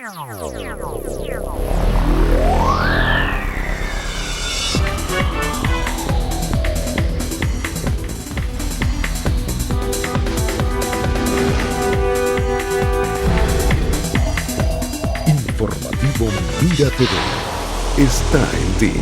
Informativo Mira TV está en ti.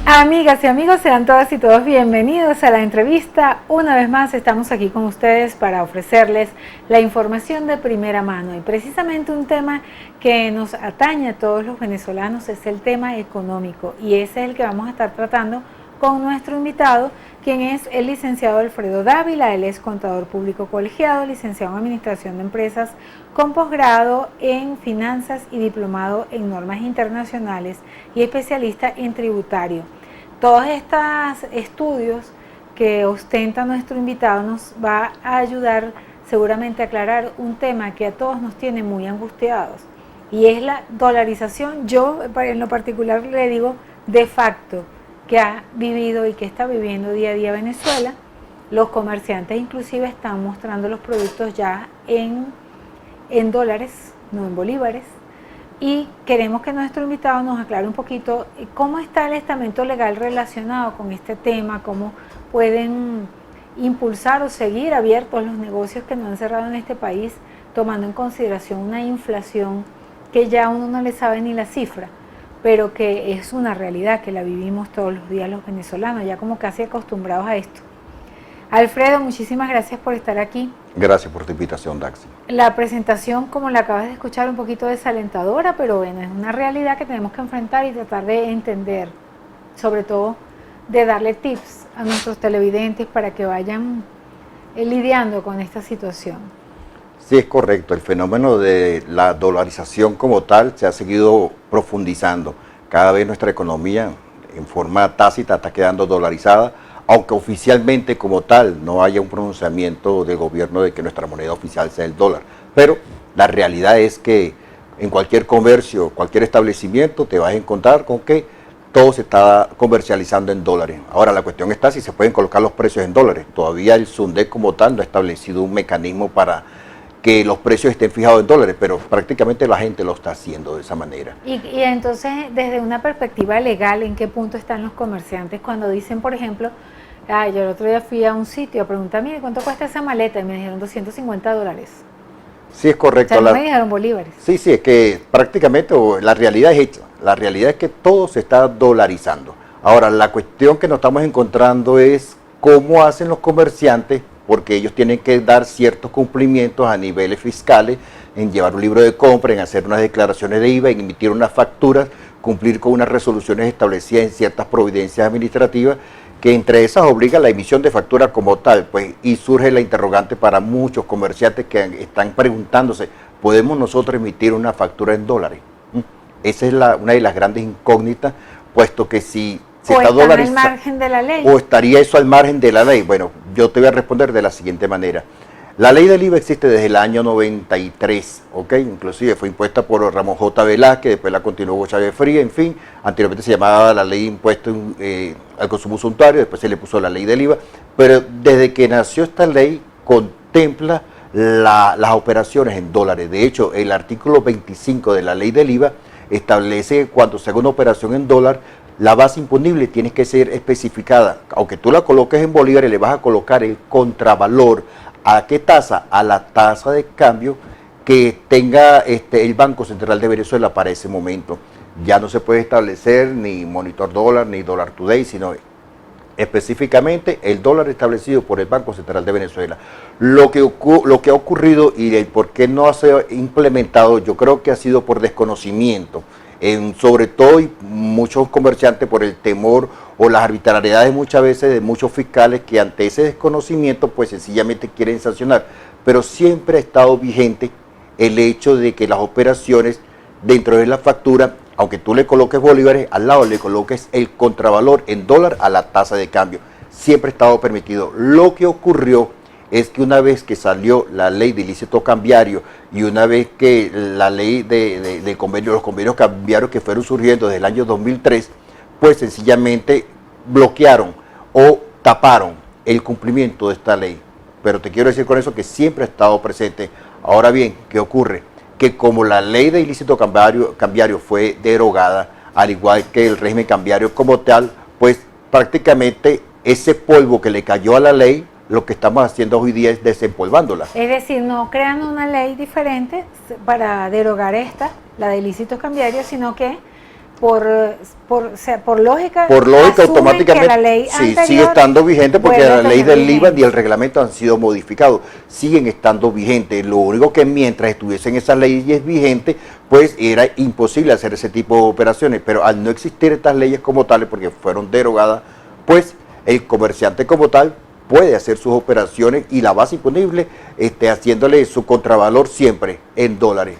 Amigas y amigos, sean todas y todos bienvenidos a la entrevista. Una vez más estamos aquí con ustedes para ofrecerles la información de primera mano, y precisamente un tema que nos atañe a todos los venezolanos es el tema económico, y ese es el que vamos a estar tratando con nuestro invitado, quien es el licenciado Alfredo Dávila. Él es contador público colegiado, licenciado en Administración de Empresas, con posgrado en Finanzas y diplomado en Normas Internacionales y especialista en tributario. Todos estos estudios que ostenta nuestro invitado nos va a ayudar seguramente a aclarar un tema que a todos nos tiene muy angustiados, y es la dolarización. Yo en lo particular le digo de facto, que ha vivido y que está viviendo día a día Venezuela. Los comerciantes inclusive están mostrando los productos ya en dólares, no en bolívares, y queremos que nuestro invitado nos aclare un poquito cómo está el estamento legal relacionado con este tema, cómo pueden impulsar o seguir abiertos los negocios que no han cerrado en este país, tomando en consideración una inflación que ya uno no le sabe ni la cifra, pero que es una realidad que la vivimos todos los días los venezolanos, ya como casi acostumbrados a esto. Alfredo, muchísimas gracias por estar aquí. Gracias por tu invitación, Daxi. La presentación, como la acabas de escuchar, un poquito desalentadora, pero bueno, es una realidad que tenemos que enfrentar y tratar de entender, sobre todo de darle tips a nuestros televidentes para que vayan lidiando con esta situación. Sí, es correcto. El fenómeno de la dolarización como tal se ha seguido profundizando. Cada vez nuestra economía en forma tácita está quedando dolarizada, aunque oficialmente como tal no haya un pronunciamiento del gobierno de que nuestra moneda oficial sea el dólar. Pero la realidad es que en cualquier comercio, cualquier establecimiento, te vas a encontrar con que todo se está comercializando en dólares. Ahora la cuestión está si se pueden colocar los precios en dólares. Todavía el SUNDEC como tal no ha establecido un mecanismo para que los precios estén fijados en dólares, pero prácticamente la gente lo está haciendo de esa manera. Y entonces, desde una perspectiva legal, ¿en qué punto están los comerciantes cuando dicen, por ejemplo, yo el otro día fui a un sitio a preguntar, mire, ¿cuánto cuesta esa maleta? Y me dijeron $250. Sí, es correcto. O sea, no me dijeron bolívares. Sí, es que prácticamente la realidad es hecha. La realidad es que todo se está dolarizando. Ahora, la cuestión que nos estamos encontrando es cómo hacen los comerciantes, porque ellos tienen que dar ciertos cumplimientos a niveles fiscales, en llevar un libro de compra, en hacer unas declaraciones de IVA, en emitir unas facturas, cumplir con unas resoluciones establecidas en ciertas providencias administrativas, que entre esas obliga la emisión de factura como tal, pues, y surge la interrogante para muchos comerciantes que están preguntándose, ¿podemos nosotros emitir una factura en dólares? Esa es una de las grandes incógnitas, puesto que si se está dolarizando, al margen de la ley. ¿O estaría eso al margen de la ley? Bueno, yo te voy a responder de la siguiente manera. La ley del IVA existe desde el año 93, ¿ok? Inclusive fue impuesta por Ramón J. Velázquez, después la continuó Hugo Chávez Frías, en fin. Anteriormente se llamaba la ley de impuesto al consumo suntuario, después se le puso la ley del IVA. Pero desde que nació esta ley, contempla las operaciones en dólares. De hecho, el artículo 25 de la ley del IVA establece que cuando se haga una operación en dólar, la base imponible tiene que ser especificada. Aunque tú la coloques en bolívares, le vas a colocar el contravalor. ¿A qué tasa? A la tasa de cambio que tenga el Banco Central de Venezuela para ese momento. Ya no se puede establecer ni monitor dólar ni dólar today, sino específicamente el dólar establecido por el Banco Central de Venezuela. Lo que ha ocurrido y el por qué no se ha implementado, yo creo que ha sido por desconocimiento. Sobre todo y muchos comerciantes por el temor o las arbitrariedades muchas veces de muchos fiscales que ante ese desconocimiento pues sencillamente quieren sancionar, pero siempre ha estado vigente el hecho de que las operaciones dentro de la factura, aunque tú le coloques bolívares, al lado le coloques el contravalor en dólar a la tasa de cambio, siempre ha estado permitido. Lo que ocurrió es que una vez que salió la ley de ilícito cambiario y una vez que la ley de los convenios cambiarios que fueron surgiendo desde el año 2003, pues sencillamente bloquearon o taparon el cumplimiento de esta ley. Pero te quiero decir con eso que siempre ha estado presente. Ahora bien, ¿qué ocurre? que como la ley de ilícito cambiario fue derogada, al igual que el régimen cambiario como tal, pues prácticamente ese polvo que le cayó a la ley, lo que estamos haciendo hoy día es desempolvándola. Es decir, no crean una ley diferente para derogar esta, la de ilícitos cambiarios, sino que por lógica asumen automáticamente que la ley sí, anterior sigue estando vigente porque vuelve a la ley tener del IVA vigencia. y el reglamento han sido modificados, siguen estando vigentes. Lo único que mientras estuviesen esas leyes vigentes, pues era imposible hacer ese tipo de operaciones, pero al no existir estas leyes como tales, porque fueron derogadas, pues el comerciante como tal puede hacer sus operaciones y la base imponible haciéndole su contravalor siempre en dólares.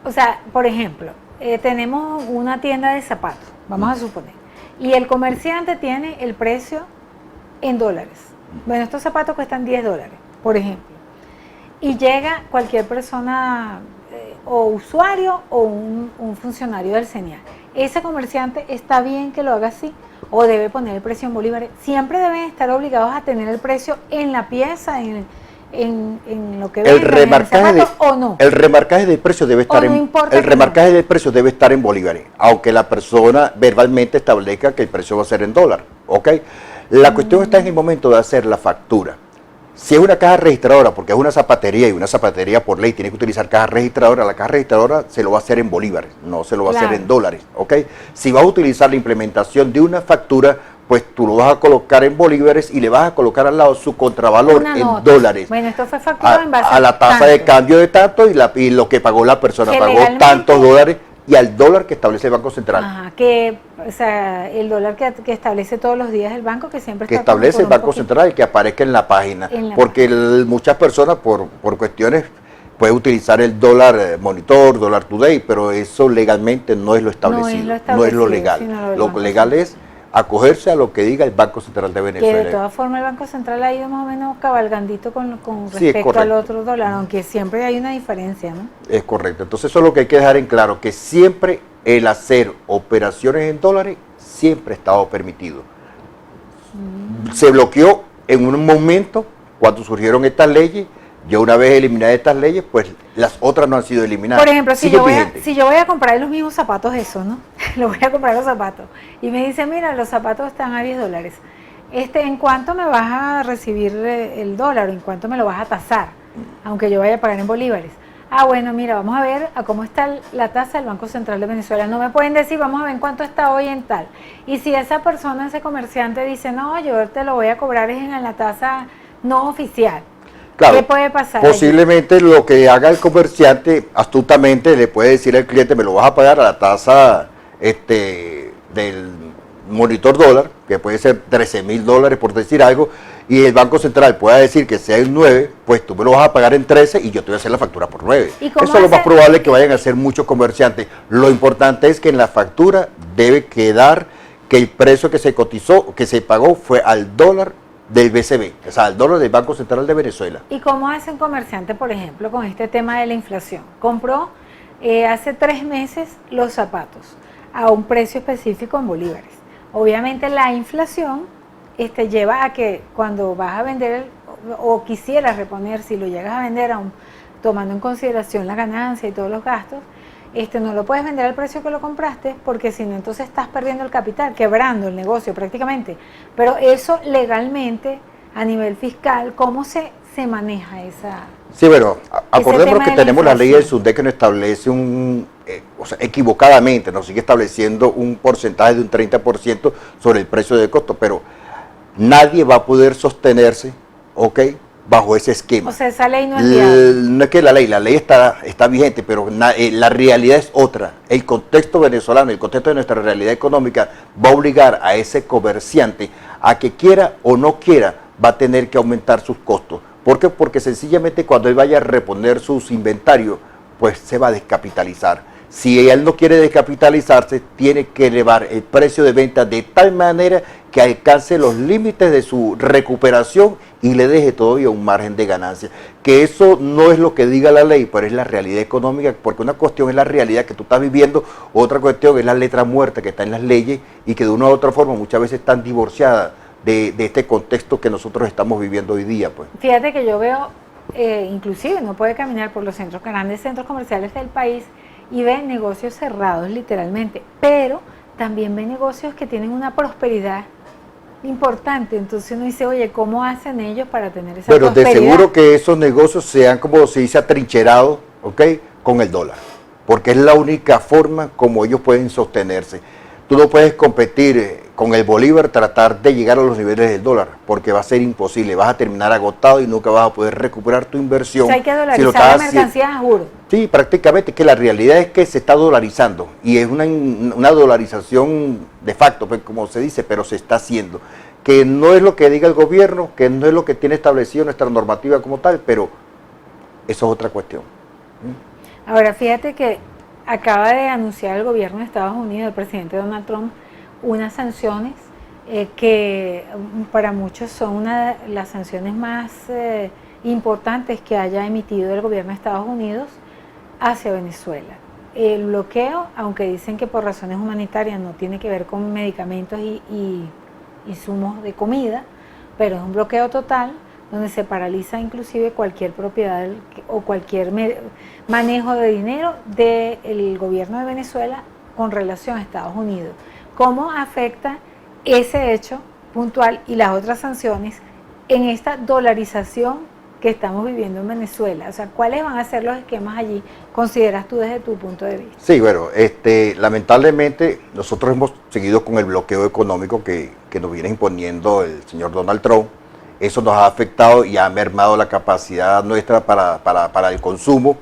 O sea, por ejemplo, tenemos una tienda de zapatos, vamos a suponer, y el comerciante tiene el precio en dólares. Bueno, estos zapatos cuestan $10, por ejemplo. Y llega cualquier persona o usuario o un funcionario del CENIAL. Ese comerciante está bien que lo haga así o debe poner el precio en bolívares. Siempre deben estar obligados a tener el precio en la pieza, en lo que El vendan, en el zapato, o no. El remarcaje del precio debe estar no importa el que remarcaje no. del precio debe estar en bolívares, aunque la persona verbalmente establezca que el precio va a ser en dólar, ¿ok? La cuestión está en el momento de hacer la factura. Si es una caja registradora, porque es una zapatería y una zapatería por ley tiene que utilizar caja registradora, la caja registradora se lo va a hacer en bolívares, no se lo va a hacer en dólares, ¿ok? Si vas a utilizar la implementación de una factura, pues tú lo vas a colocar en bolívares y le vas a colocar al lado su contravalor en dólares. Bueno, esto fue facturado en base a la tasa de cambio de tanto y lo que pagó la persona, que pagó tantos dólares y al dólar que establece el Banco Central. Ajá, o sea, el dólar que establece todos los días el banco, que siempre que está establece el Banco Central y que aparezca en la página, porque muchas personas por cuestiones pueden utilizar el dólar monitor, dólar today, pero eso legalmente no es lo establecido, no es lo legal. Lo legal es acogerse a lo que diga el Banco Central de Venezuela. Que de todas formas el Banco Central ha ido más o menos cabalgandito con Sí, respecto al otro dólar, aunque siempre hay una diferencia, ¿no? Es correcto. Entonces eso es lo que hay que dejar en claro, que siempre el hacer operaciones en dólares siempre ha estado permitido. Se bloqueó en un momento cuando surgieron estas leyes. Ya una vez eliminadas estas leyes, pues las otras no han sido eliminadas. Por ejemplo, si yo voy a comprar los mismos zapatos, eso, ¿no? Lo voy a comprar los zapatos. Y me dice, mira, los zapatos están a $10. ¿En cuánto me vas a recibir el dólar? ¿En cuánto me lo vas a tasar? Aunque yo vaya a pagar en bolívares. Ah, bueno, mira, vamos a ver a cómo está la tasa del Banco Central de Venezuela. No me pueden decir, vamos a ver en cuánto está hoy en tal. Y si esa persona, ese comerciante dice, no, yo te lo voy a cobrar es en la tasa no oficial. Claro, ¿qué puede pasar? Posiblemente lo que haga el comerciante astutamente le puede decir al cliente, me lo vas a pagar a la tasa del monitor dólar, que puede ser $13,000 por decir algo, y el Banco Central pueda decir que sea en 9, pues tú me lo vas a pagar en 13 y yo te voy a hacer la factura por 9. Eso es lo más probable que vayan a hacer muchos comerciantes. Lo importante es que en la factura debe quedar que el precio que se cotizó, que se pagó, fue al dólar del BCB, o sea, al dólar del Banco Central de Venezuela. ¿Y cómo hace un comerciante, por ejemplo, con este tema de la inflación? Compró hace 3 meses los zapatos a un precio específico en bolívares. Obviamente la inflación lleva a que cuando vas a vender o quisieras reponer, si lo llegas a vender tomando en consideración la ganancia y todos los gastos, no lo puedes vender al precio que lo compraste, porque si no, entonces estás perdiendo el capital, quebrando el negocio prácticamente. Pero eso legalmente, a nivel fiscal, ¿cómo se maneja esa? Sí, bueno, acordémonos que tenemos la ley del SUNDE que nos establece equivocadamente, nos sigue estableciendo un porcentaje de un 30% sobre el precio de costo, pero nadie va a poder sostenerse, ¿ok?, bajo ese esquema. O sea, esa ley no es viable. No es que la ley está vigente, pero la realidad es otra. El contexto venezolano, el contexto de nuestra realidad económica va a obligar a ese comerciante a que quiera o no quiera, va a tener que aumentar sus costos. ¿Por qué? Porque sencillamente cuando él vaya a reponer sus inventarios, pues se va a descapitalizar. Si él no quiere descapitalizarse, tiene que elevar el precio de venta de tal manera que alcance los límites de su recuperación y le deje todavía un margen de ganancia. Que eso no es lo que diga la ley, pero es la realidad económica, porque una cuestión es la realidad que tú estás viviendo, otra cuestión es la letra muerta que está en las leyes y que de una u otra forma muchas veces están divorciadas de este contexto que nosotros estamos viviendo hoy día, pues. Fíjate que yo veo inclusive no puede caminar por los grandes centros comerciales del país y ve negocios cerrados literalmente, pero también ve negocios que tienen una prosperidad importante. Entonces uno dice, oye, ¿cómo hacen ellos para tener esa prosperidad? Pero de seguro que esos negocios sean, como se dice, atrincherados, ¿ok?, con el dólar, porque es la única forma como ellos pueden sostenerse. Tú no puedes competir con el bolívar, tratar de llegar a los niveles del dólar, porque va a ser imposible, vas a terminar agotado y nunca vas a poder recuperar tu inversión. O sea, hay que dolarizar la mercancía, juro. Sí, prácticamente, que la realidad es que se está dolarizando, y es una dolarización de facto, pues, como se dice, pero se está haciendo. Que no es lo que diga el gobierno, que no es lo que tiene establecido nuestra normativa como tal, pero eso es otra cuestión. Ahora, fíjate que acaba de anunciar el gobierno de Estados Unidos, el presidente Donald Trump, unas sanciones que para muchos son una de las sanciones más importantes que haya emitido el gobierno de Estados Unidos hacia Venezuela. El bloqueo, aunque dicen que por razones humanitarias no tiene que ver con medicamentos y insumos de comida, pero es un bloqueo total donde se paraliza inclusive cualquier propiedad o cualquier manejo de dinero del gobierno de Venezuela con relación a Estados Unidos. ¿Cómo afecta ese hecho puntual y las otras sanciones en esta dolarización que estamos viviendo en Venezuela? O sea, ¿cuáles van a ser los esquemas allí, consideras tú desde tu punto de vista? Sí, bueno, lamentablemente nosotros hemos seguido con el bloqueo económico que nos viene imponiendo el señor Donald Trump. Eso nos ha afectado y ha mermado la capacidad nuestra para el consumo,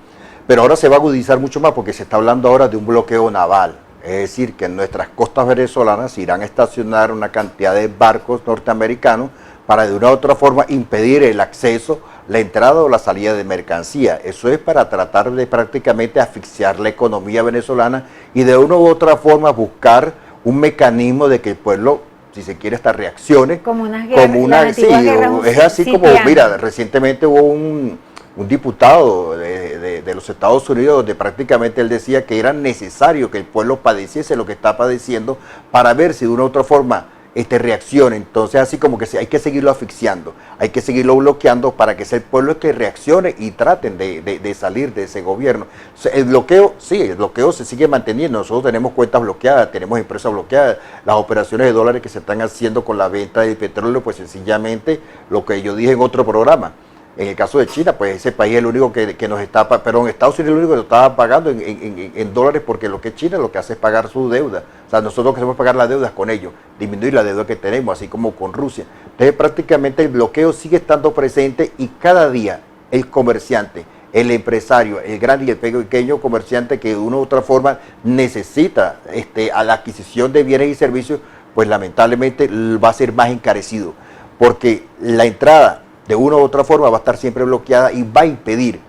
pero ahora se va a agudizar mucho más porque se está hablando ahora de un bloqueo naval. Es decir, que en nuestras costas venezolanas irán a estacionar una cantidad de barcos norteamericanos para de una u otra forma impedir el acceso, la entrada o la salida de mercancía. Eso es para tratar de prácticamente asfixiar la economía venezolana y de una u otra forma buscar un mecanismo de que el pueblo, si se quiere, hasta reaccione. Como unas guerras, sí, es así como, mira, recientemente hubo un diputado de los Estados Unidos donde prácticamente él decía que era necesario que el pueblo padeciese lo que está padeciendo para ver si de una u otra forma reaccione. Entonces así como que hay que seguirlo asfixiando, hay que seguirlo bloqueando para que sea el pueblo el que reaccione y traten de salir de ese gobierno. El bloqueo, sí, el bloqueo se sigue manteniendo. Nosotros tenemos cuentas bloqueadas, tenemos empresas bloqueadas, las operaciones de dólares que se están haciendo con la venta del petróleo, pues sencillamente lo que yo dije en otro programa. En el caso de China, pues ese país es el único que nos está, pero en Estados Unidos es el único que nos estaba pagando en dólares, porque lo que es China lo que hace es pagar su deuda. O sea, nosotros queremos pagar las deudas con ellos, disminuir la deuda que tenemos, así como con Rusia. Entonces prácticamente el bloqueo sigue estando presente y cada día el comerciante, el empresario, el gran y el pequeño comerciante que de una u otra forma necesita a la adquisición de bienes y servicios, pues lamentablemente va a ser más encarecido, porque la entrada de una u otra forma va a estar siempre bloqueada y va a impedir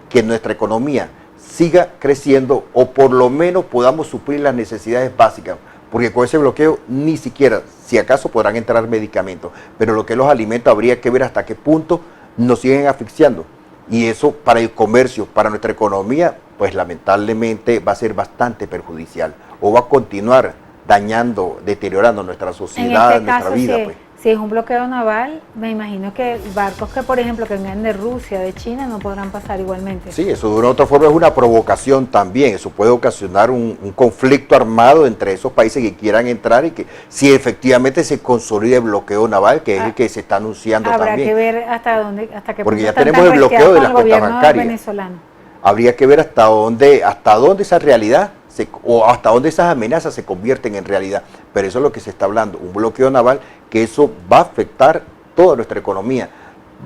que nuestra economía siga creciendo o por lo menos podamos suplir las necesidades básicas, porque con ese bloqueo ni siquiera, si acaso, podrán entrar medicamentos, pero lo que es los alimentos habría que ver hasta qué punto nos siguen asfixiando, y eso para el comercio, para nuestra economía, pues lamentablemente va a ser bastante perjudicial o va a continuar dañando, deteriorando nuestra sociedad, nuestra vida, sí. Pues. Si es un bloqueo naval, me imagino que barcos que, por ejemplo, que vengan de Rusia, de China, no podrán pasar igualmente. Sí, eso de una u otra forma es una provocación también. Eso puede ocasionar un conflicto armado entre esos países que quieran entrar y que si efectivamente se consolida el bloqueo naval, que es el que se está anunciando habrá también. Habrá que ver hasta dónde, hasta qué porque punto ya tenemos el bloqueo de las cuentas bancarias. Venezolano. Habría que ver hasta dónde esa realidad o hasta dónde esas amenazas se convierten en realidad. Pero eso es lo que se está hablando, un bloqueo naval, que eso va a afectar toda nuestra economía,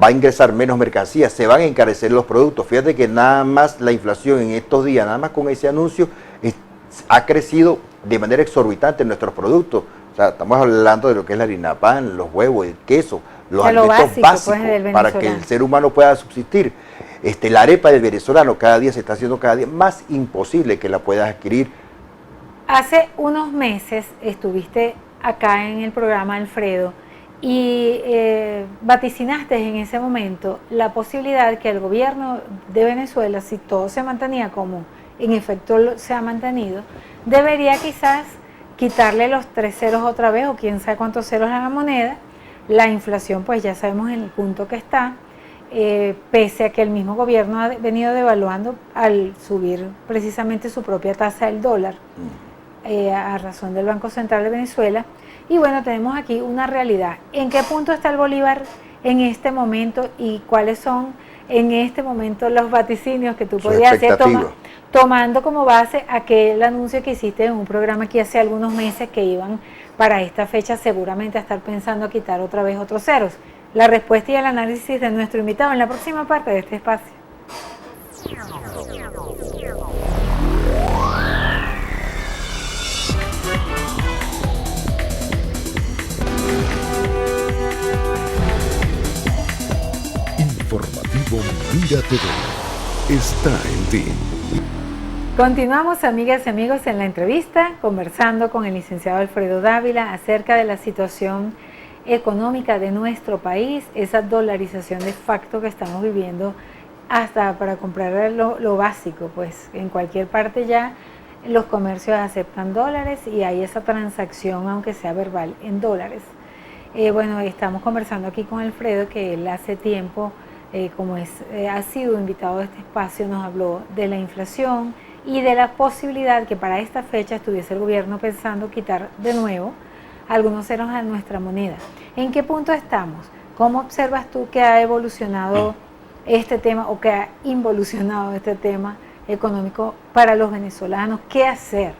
va a ingresar menos mercancías, se van a encarecer los productos. Fíjate que nada más la inflación en estos días, nada más con ese anuncio, ha crecido de manera exorbitante en nuestros productos. O sea, estamos hablando de lo que es la harina pan, los huevos, el queso, los alimentos básicos pues, para que el ser humano pueda subsistir. La arepa del venezolano cada día se está haciendo cada día más imposible que la puedas adquirir. Hace unos meses estuviste acá en el programa, Alfredo, y vaticinaste en ese momento la posibilidad que el gobierno de Venezuela, si todo se mantenía como en efecto se ha mantenido, debería quizás quitarle los 3 ceros otra vez, o quién sabe cuántos ceros a la moneda. La inflación, pues ya sabemos en el punto que está. pese a que el mismo gobierno ha venido devaluando al subir precisamente su propia tasa del dólar, a razón del Banco Central de Venezuela. Y bueno, tenemos aquí una realidad. ¿En qué punto está el bolívar en este momento y cuáles son en este momento los vaticinios que tú podrías hacer tomando como base aquel anuncio que hiciste en un programa aquí hace algunos meses que iban para esta fecha seguramente a estar pensando quitar otra vez otros ceros? La respuesta y el análisis de nuestro invitado en la próxima parte de este espacio. Informativo Mira TV está en ti. Continuamos, amigas y amigos, en la entrevista conversando con el licenciado Alfredo Dávila acerca de la situación económica de nuestro país, esa dolarización de facto que estamos viviendo hasta para comprar lo básico, pues en cualquier parte ya los comercios aceptan dólares y hay esa transacción, aunque sea verbal, en dólares. Bueno, estamos conversando aquí con Alfredo, que él hace tiempo, ha sido invitado a este espacio, nos habló de la inflación y de la posibilidad que para esta fecha estuviese el gobierno pensando quitar de nuevo algunos ceros a nuestra moneda. ¿En qué punto estamos? ¿Cómo observas tú que ha evolucionado este tema o que ha involucionado este tema económico para los venezolanos? ¿Qué hacer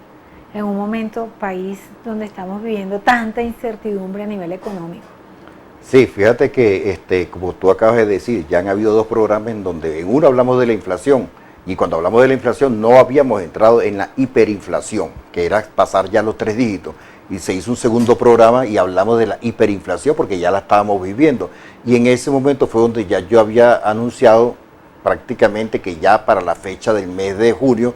en un país donde estamos viviendo tanta incertidumbre a nivel económico? Sí, fíjate que como tú acabas de decir, ya han habido dos programas en donde en uno hablamos de la inflación, y cuando hablamos de la inflación no habíamos entrado en la hiperinflación, que era pasar ya los 3 dígitos, y se hizo un segundo programa y hablamos de la hiperinflación porque ya la estábamos viviendo, y en ese momento fue donde ya yo había anunciado prácticamente que ya para la fecha del mes de junio,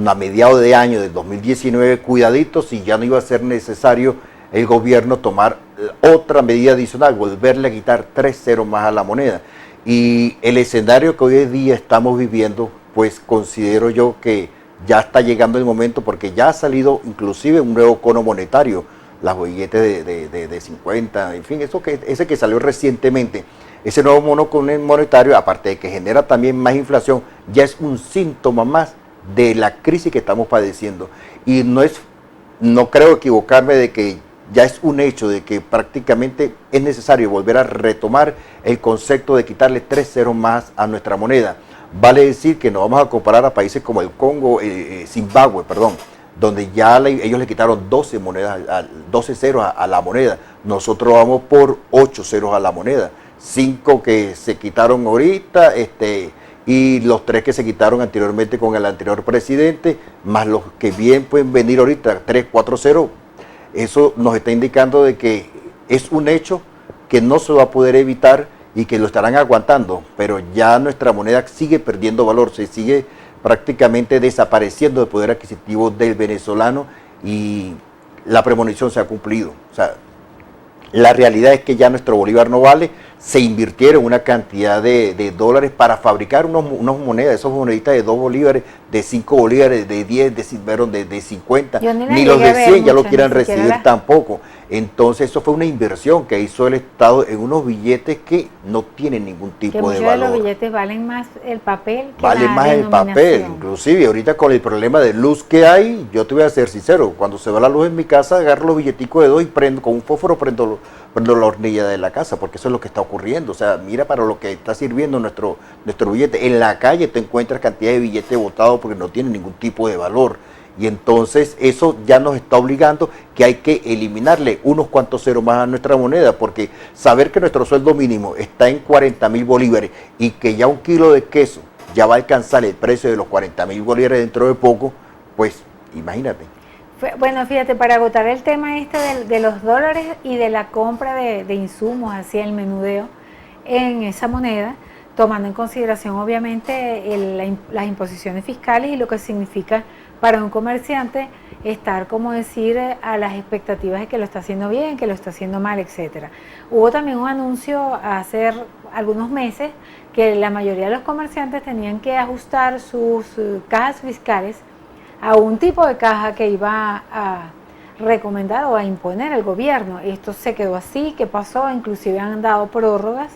a mediados de año del 2019, cuidadito si ya no iba a ser necesario el gobierno tomar otra medida adicional, volverle a quitar 3 ceros más a la moneda. Y el escenario que hoy en día estamos viviendo, pues considero yo que ya está llegando el momento, porque ya ha salido inclusive un nuevo cono monetario, las billetes de 50, en fin, ese que salió recientemente. Ese nuevo mono monetario, aparte de que genera también más inflación, ya es un síntoma más de la crisis que estamos padeciendo. Y no creo equivocarme de que ya es un hecho de que prácticamente es necesario volver a retomar el concepto de quitarle 3 ceros más a nuestra moneda. Vale decir que nos vamos a comparar a países como el Congo, Zimbabue, donde ya ellos le quitaron 12 ceros a la moneda. Nosotros vamos por 8 ceros a la moneda, 5 que se quitaron ahorita, y los 3 que se quitaron anteriormente con el anterior presidente, más los que bien pueden venir ahorita, 3, 4 ceros. Eso nos está indicando de que es un hecho que no se va a poder evitar y que lo estarán aguantando, pero ya nuestra moneda sigue perdiendo valor, se sigue prácticamente desapareciendo el poder adquisitivo del venezolano, y la premonición se ha cumplido. O sea, la realidad es que ya nuestro bolívar no vale. Se invirtieron una cantidad de dólares para fabricar unas monedas, esas moneditas de 2 bolívares, de 5 bolívares, de 10, de 50, ni los de 100 ya lo quieran recibir tampoco. Entonces eso fue una inversión que hizo el Estado en unos billetes que no tienen ningún tipo de valor. Que muchos de los billetes valen más el papel que vale la más el papel, inclusive ahorita con el problema de luz que hay, yo te voy a ser sincero, cuando se va la luz en mi casa, agarro los billeticos de 2 y prendo con un fósforo, prendo la hornilla de la casa, porque eso es lo que está ocurriendo. O sea, mira para lo que está sirviendo nuestro billete. En la calle te encuentras cantidad de billetes botados porque no tienen ningún tipo de valor. Y entonces eso ya nos está obligando que hay que eliminarle unos cuantos ceros más a nuestra moneda, porque saber que nuestro sueldo mínimo está en 40.000 bolívares y que ya 1 kilo de queso ya va a alcanzar el precio de los 40.000 bolívares dentro de poco, pues imagínate. Bueno, fíjate, para agotar el tema de los dólares y de la compra de insumos hacia el menudeo en esa moneda, tomando en consideración obviamente las imposiciones fiscales y lo que significa para un comerciante estar, como decir, a las expectativas de que lo está haciendo bien, que lo está haciendo mal, etcétera. Hubo también un anuncio hace algunos meses que la mayoría de los comerciantes tenían que ajustar sus cajas fiscales a un tipo de caja que iba a recomendar o a imponer el gobierno. Esto se quedó así. ¿Qué pasó? Inclusive han dado prórrogas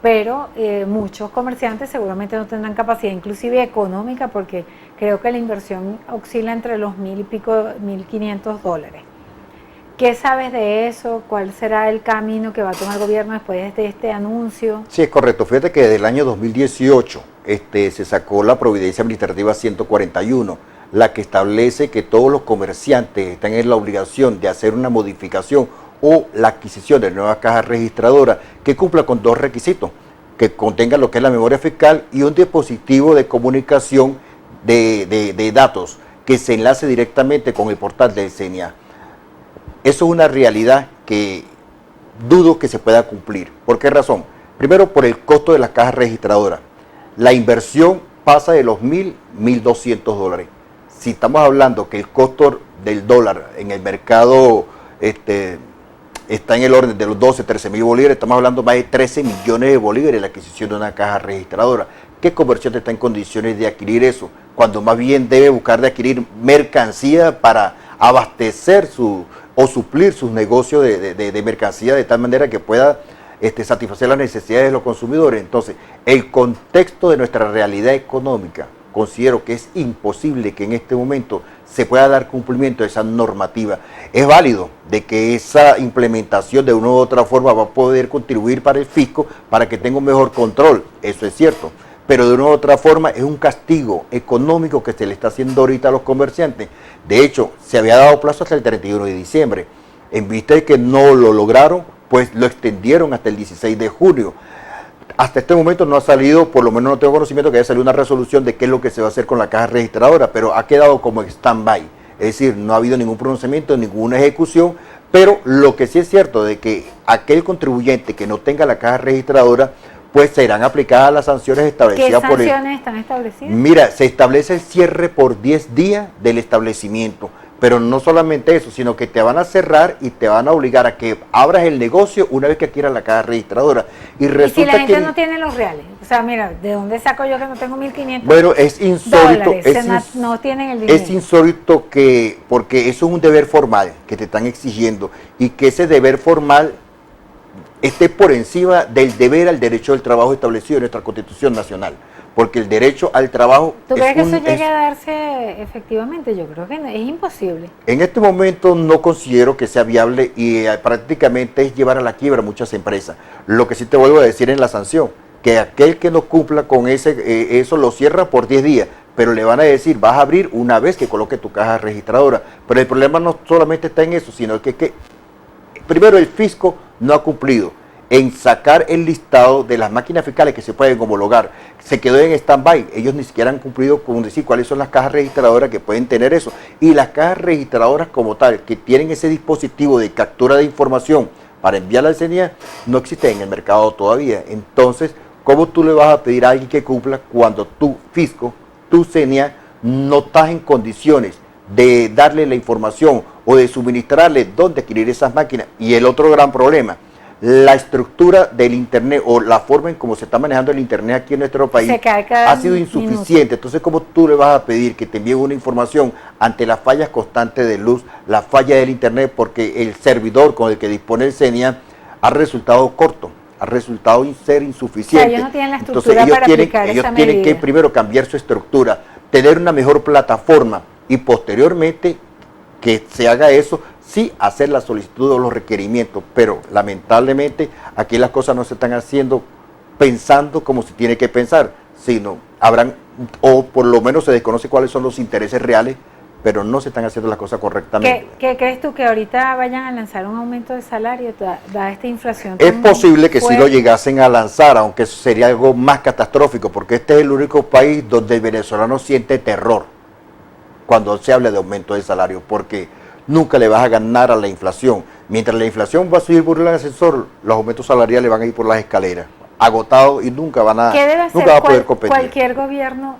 pero muchos comerciantes seguramente no tendrán capacidad inclusive económica, porque creo que la inversión oscila entre los $1,000 y pico, $1,500. ¿Qué sabes de eso? ¿Cuál será el camino que va a tomar el gobierno después de este anuncio? Sí, es correcto. Fíjate que desde el año 2018 se sacó la Providencia Administrativa 141, la que establece que todos los comerciantes están en la obligación de hacer una modificación o la adquisición de nuevas cajas registradoras que cumpla con dos requisitos: que contenga lo que es la memoria fiscal y un dispositivo de comunicación de datos que se enlace directamente con el portal del CNA. Eso es una realidad que dudo que se pueda cumplir. ¿Por qué razón? Primero, por el costo de las cajas registradoras. La inversión pasa de los $1,000, $1,200. Si estamos hablando que el costo del dólar en el mercado está en el orden de los 12, 13 mil bolívares, estamos hablando más de 13 millones de bolívares la adquisición de una caja registradora. ¿Qué comerciante está en condiciones de adquirir eso? Cuando más bien debe buscar de adquirir mercancía para abastecer o suplir sus negocios de mercancía de tal manera que pueda satisfacer las necesidades de los consumidores. Entonces, el contexto de nuestra realidad económica, considero que es imposible que en este momento se pueda dar cumplimiento a esa normativa. Es válido de que esa implementación de una u otra forma va a poder contribuir para el fisco para que tenga un mejor control, eso es cierto, pero de una u otra forma es un castigo económico que se le está haciendo ahorita a los comerciantes. De hecho, se había dado plazo hasta el 31 de diciembre. En vista de que no lo lograron, pues lo extendieron hasta el 16 de junio. Hasta este momento no ha salido, por lo menos no tengo conocimiento que haya salido una resolución de qué es lo que se va a hacer con la caja registradora, pero ha quedado como stand-by. Es decir, no ha habido ningún pronunciamiento, ninguna ejecución, pero lo que sí es cierto de que aquel contribuyente que no tenga la caja registradora, pues serán aplicadas las sanciones establecidas por el... ¿Qué sanciones están establecidas? Mira, se establece el cierre por 10 días del establecimiento, pero no solamente eso, sino que te van a cerrar y te van a obligar a que abras el negocio una vez que adquieras la caja registradora. Y si la gente no tiene los reales, o sea, mira, ¿de dónde saco yo que no tengo 1,500? Bueno, es insólito. No tienen el dinero. Es insólito porque eso es un deber formal que te están exigiendo y que ese deber formal esté por encima del deber al derecho del trabajo establecido en nuestra Constitución Nacional, porque el derecho al trabajo... ¿Tú crees que eso llegue a darse efectivamente? Yo creo que no, es imposible. En este momento no considero que sea viable y prácticamente es llevar a la quiebra muchas empresas. Lo que sí te vuelvo a decir en la sanción, que aquel que no cumpla con eso lo cierra por 10 días, pero le van a decir, vas a abrir una vez que coloque tu caja registradora. Pero el problema no solamente está en eso, sino que primero el fisco no ha cumplido en sacar el listado de las máquinas fiscales que se pueden homologar. Se quedó en stand-by. Ellos ni siquiera han cumplido con decir cuáles son las cajas registradoras que pueden tener eso. Y las cajas registradoras como tal, que tienen ese dispositivo de captura de información para enviarla al CNIA, no existen en el mercado todavía. Entonces, ¿cómo tú le vas a pedir a alguien que cumpla cuando tu fisco, tu CNIA, no estás en condiciones de darle la información o de suministrarle dónde adquirir esas máquinas? Y el otro gran problema, la estructura del Internet o la forma en cómo se está manejando el Internet aquí en nuestro país ha sido insuficiente. Minuto. Entonces, ¿cómo tú le vas a pedir que te envíe una información ante las fallas constantes de luz, la falla del Internet, porque el servidor con el que dispone el CNIA ha resultado corto, ha resultado ser insuficiente? O sea, ellos no tienen la estructura para aplicar esa medida. Ellos tienen que primero cambiar su estructura, tener una mejor plataforma y posteriormente que se haga eso, sí hacer la solicitud o los requerimientos, pero lamentablemente aquí las cosas no se están haciendo pensando como se tiene que pensar, sino habrán, o por lo menos se desconoce cuáles son los intereses reales, pero no se están haciendo las cosas correctamente. ¿Qué crees tú que ahorita vayan a lanzar un aumento de salario dada esta inflación? Es posible que sí lo llegasen a lanzar, aunque eso sería algo más catastrófico, porque este es el único país donde el venezolano siente terror cuando se habla de aumento de salario, porque nunca le vas a ganar a la inflación. Mientras la inflación va a subir por el ascensor, los aumentos salariales van a ir por las escaleras, agotados, y nunca van a poder competir. Cualquier gobierno,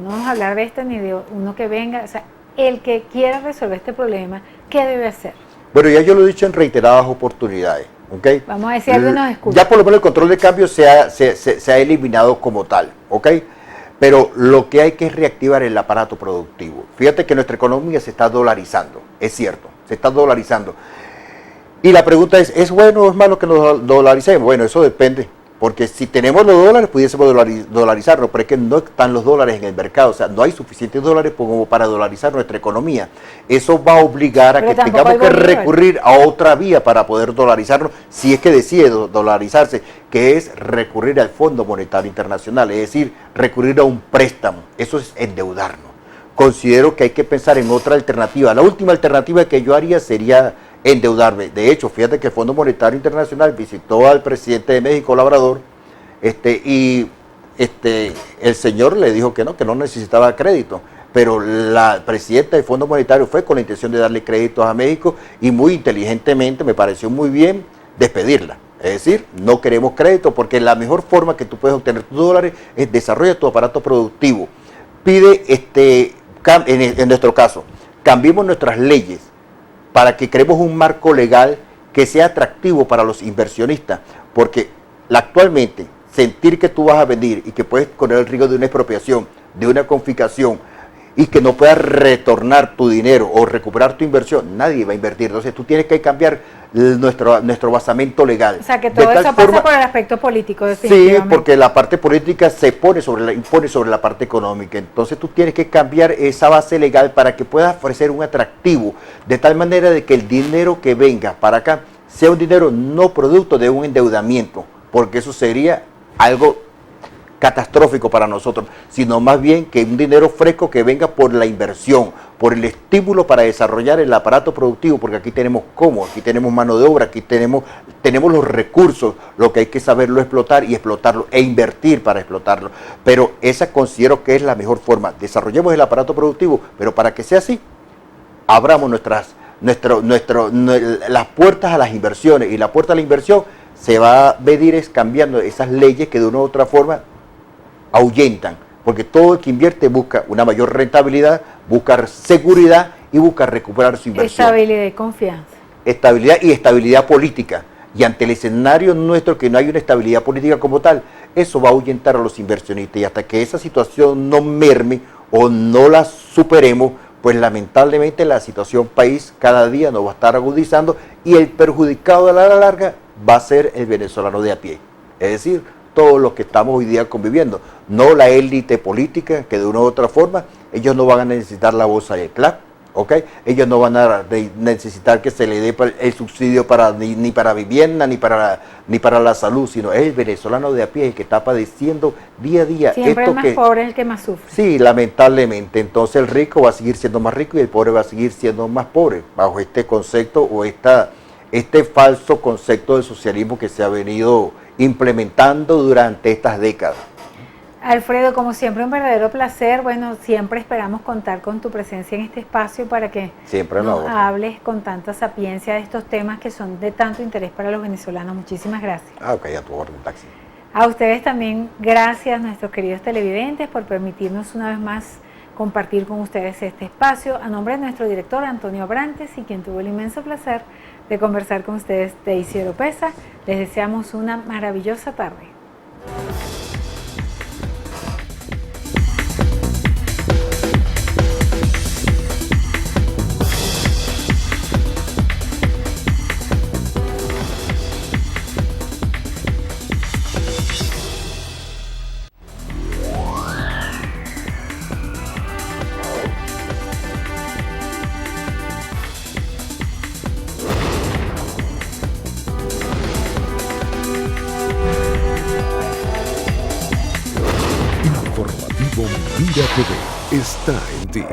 no vamos a hablar de este ni de uno que venga, o sea, el que quiera resolver este problema, ¿qué debe hacer? Bueno, ya yo lo he dicho en reiteradas oportunidades, ¿ok? Vamos a decir algo y nos escuchan. Ya por lo menos el control de cambio se ha eliminado como tal, ¿ok? Pero lo que hay que es reactivar el aparato productivo. Fíjate que nuestra economía se está dolarizando, es cierto, se está dolarizando. Y la pregunta ¿es bueno o es malo que nos dolaricemos? Bueno, eso depende Porque si tenemos los dólares, pudiésemos dolarizarnos, pero es que no están los dólares en el mercado, o sea, no hay suficientes dólares como para dolarizar nuestra economía. Eso va a obligar a que tengamos que recurrir a otra vía para poder dolarizarnos, si es que decide dolarizarse, que es recurrir al Fondo Monetario Internacional, es decir, recurrir a un préstamo. Eso es endeudarnos. Considero que hay que pensar en otra alternativa. La última alternativa que yo haría sería endeudarme. De hecho, fíjate que el Fondo Monetario Internacional visitó al presidente de México, Labrador, y el señor le dijo que no necesitaba crédito, pero la presidenta del Fondo Monetario fue con la intención de darle créditos a México y muy inteligentemente, me pareció muy bien, despedirla. Es decir, no queremos crédito porque la mejor forma que tú puedes obtener tus dólares es desarrolla tu aparato productivo. Pide, en nuestro caso, cambiemos nuestras leyes para que creemos un marco legal que sea atractivo para los inversionistas, porque actualmente sentir que tú vas a venir y que puedes correr el riesgo de una expropiación, de una confiscación y que no puedas retornar tu dinero o recuperar tu inversión, nadie va a invertir. Entonces tú tienes que cambiar nuestro basamento legal. O sea, que todo eso pasa por el aspecto político, definitivamente. Sí, porque la parte política se impone sobre la parte económica. Entonces tú tienes que cambiar esa base legal para que puedas ofrecer un atractivo, de tal manera de que el dinero que venga para acá sea un dinero no producto de un endeudamiento, porque eso sería algo catastrófico para nosotros, sino más bien que un dinero fresco que venga por la inversión, por el estímulo para desarrollar el aparato productivo, porque aquí tenemos aquí tenemos mano de obra, aquí tenemos los recursos, lo que hay que saberlo explotar y explotarlo e invertir para explotarlo. Pero esa considero que es la mejor forma. Desarrollemos el aparato productivo, pero para que sea así, abramos las puertas a las inversiones, y la puerta a la inversión se va a medir es cambiando esas leyes que de una u otra forma ahuyentan, porque todo el que invierte busca una mayor rentabilidad, busca seguridad y busca recuperar su inversión. Estabilidad y confianza. Estabilidad y estabilidad política. Y ante el escenario nuestro que no hay una estabilidad política como tal, eso va a ahuyentar a los inversionistas, y hasta que esa situación no merme o no la superemos, pues lamentablemente la situación país cada día nos va a estar agudizando, y el perjudicado a la larga va a ser el venezolano de a pie. Es decir, todos los que estamos hoy día conviviendo, no la élite política, que de una u otra forma, ellos no van a necesitar la bolsa de CLAP, ¿ok? Ellos no van a necesitar que se le dé el subsidio ni para vivienda, ni para la salud, sino es el venezolano de a pie el que está padeciendo día a día. Siempre el más pobre es el que más sufre. Sí, lamentablemente. Entonces el rico va a seguir siendo más rico y el pobre va a seguir siendo más pobre, bajo este concepto o este falso concepto de socialismo que se ha venido implementando durante estas décadas. Alfredo, como siempre, un verdadero placer. Bueno, siempre esperamos contar con tu presencia en este espacio para que nos hables con tanta sapiencia de estos temas que son de tanto interés para los venezolanos. Muchísimas gracias. Ok, a tu orden, taxi. A ustedes también, gracias, nuestros queridos televidentes, por permitirnos una vez más compartir con ustedes este espacio. A nombre de nuestro director, Antonio Abrantes, y quien tuvo el inmenso placer de conversar con ustedes, Daisy Oropesa, les deseamos una maravillosa tarde. Mira TV está en ti.